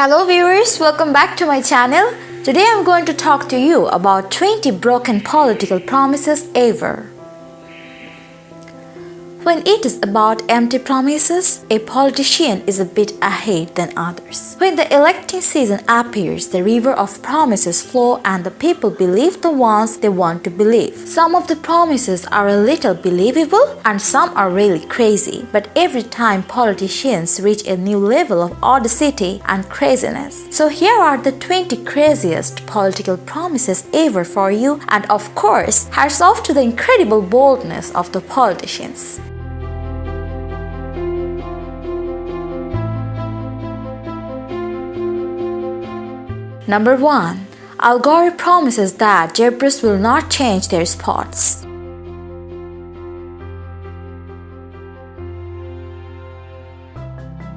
Hello viewers, welcome back to my channel. Today I'm going to talk to you about 20 broken political promises ever. When it is about empty promises, a politician is a bit ahead than others. When the electing season appears, the river of promises flow and the people believe the ones they want to believe. Some of the promises are a little believable and some are really crazy. But every time politicians reach a new level of audacity and craziness. So here are the 20 craziest political promises ever for you, and of course, hats off to the incredible boldness of the politicians. Number 1. Gore promises that zebras will not change their spots.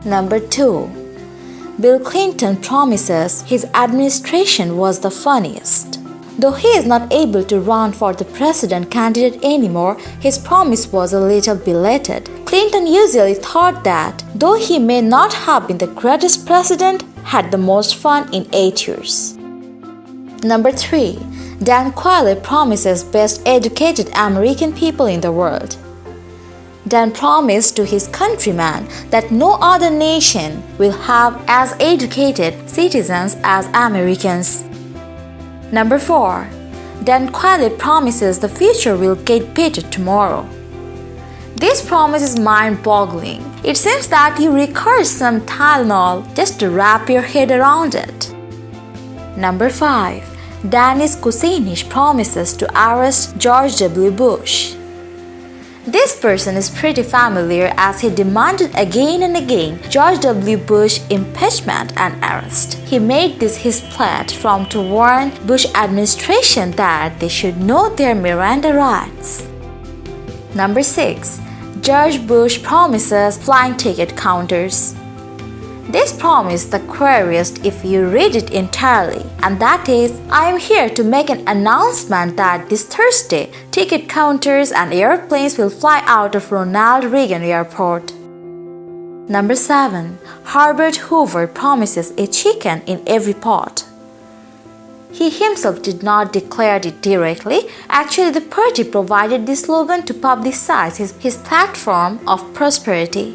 Number 2. Bill Clinton promises his administration was the funniest. Though he is not able to run for the president candidate anymore, his promise was a little belated. Clinton usually thought that, though he may not have been the greatest president, had the most fun in 8 years. Number 3. Quayle promises best educated American people in the world. Dan promised to his countrymen that no other nation will have as educated citizens as Americans. Number 4. Quayle promises the future will get better tomorrow. This promise is mind-boggling. It seems that you require some Tylenol just to wrap your head around it. Number 5. Kucinich promises to arrest George W. Bush. This person is pretty familiar as he demanded again and again George W. Bush impeachment and arrest. He made this his platform to warn Bush administration that they should know their Miranda rights. Number 6. George Bush promises flying ticket counters. This promise is the queeriest if you read it entirely, and that is, I am here to make an announcement that this Thursday, ticket counters and airplanes will fly out of Ronald Reagan Airport. Number 7. Herbert Hoover promises a chicken in every pot. He himself did not declare it directly. Actually, the party provided the slogan to publicize his platform of prosperity.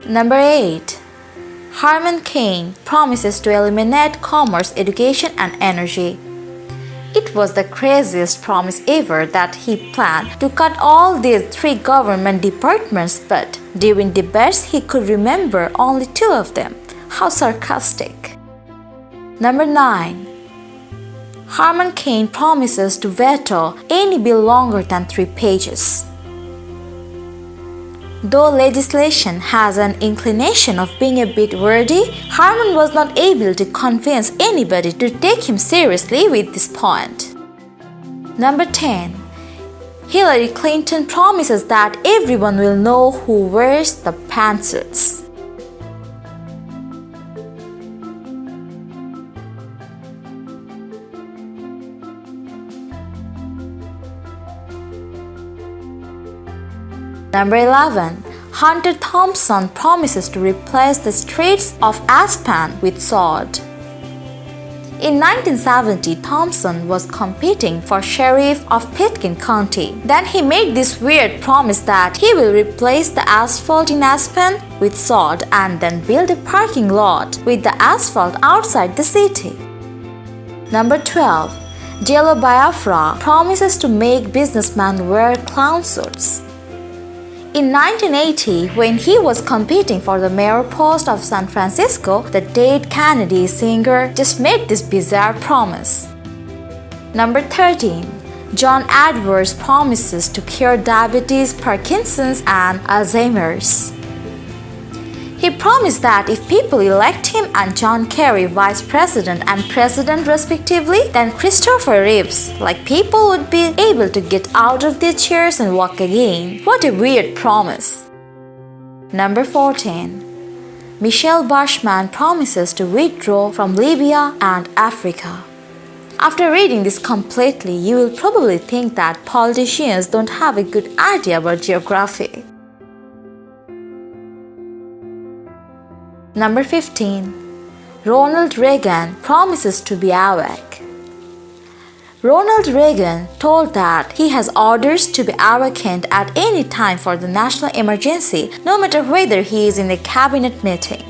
Number 8. Herman Cain promises to eliminate commerce, education, and energy. It was the craziest promise ever that he planned to cut all these 3 government departments, but during debates he could remember only 2 of them. How sarcastic. Number 9. Herman Cain promises to veto any bill longer than 3 pages. Though legislation has an inclination of being a bit wordy, Herman was not able to convince anybody to take him seriously with this point. Number 10. Hillary Clinton promises that everyone will know who wears the pantsuits. Number 11. Hunter Thompson promises to replace the streets of Aspen with sod. In 1970, Thompson was competing for sheriff of Pitkin County. Then he made this weird promise that he will replace the asphalt in Aspen with sod and then build a parking lot with the asphalt outside the city. Number 12. Jello Biafra promises to make businessmen wear clown suits. In 1980, when he was competing for the mayor post of San Francisco, the dead Kennedy singer just made this bizarre promise. Number 13. John Edwards promises to cure diabetes, Parkinson's, and Alzheimer's. He promised that if people elect him and John Kerry vice president and president respectively, then Christopher Reeves, people would be able to get out of their chairs and walk again. What a weird promise. Number 14. Michelle Bachmann promises to withdraw from Libya and Africa. After reading this completely, you will probably think that politicians don't have a good idea about geography. Number 15. Ronald Reagan promises to be awake. Ronald Reagan told that he has orders to be awakened at any time for the national emergency, no matter whether he is in a cabinet meeting.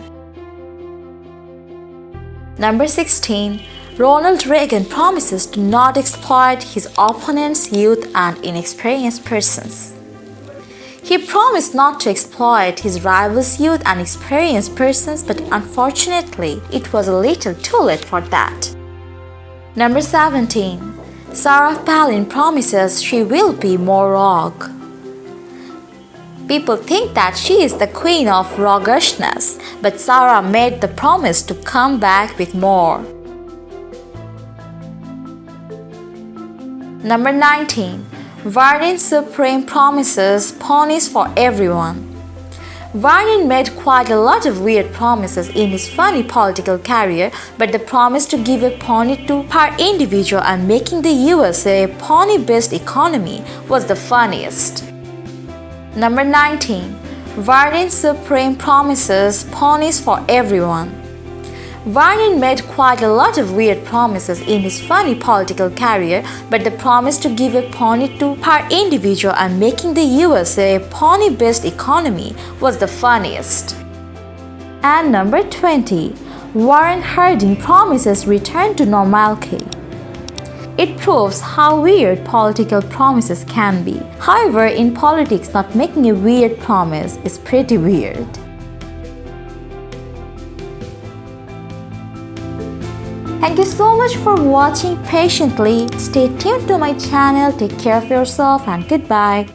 Number 16. Ronald Reagan promises to not exploit his opponent's youth and inexperienced persons. He promised not to exploit his rival's youth and experienced persons, but unfortunately, it was a little too late for that. Number 17. Sarah Palin promises she will be more rogue. People think that she is the queen of roguishness, but Sarah made the promise to come back with more. Number 19. Varney Supreme promises ponies for everyone. Varney made quite a lot of weird promises in his funny political career, but the promise to give a pony to per individual and making the USA a pony-based economy was the funniest. Number 19. Varney Supreme promises ponies for everyone. Varney made quite a lot of weird promises in his funny political career, but the promise to give a pony to per individual and making the USA a pony-based economy was the funniest. And number 20. Warren Harding promises return to normalcy. It proves how weird political promises can be. However, in politics, not making a weird promise is pretty weird. Thank you so much for watching patiently. Stay tuned to my channel. Take care of yourself and goodbye.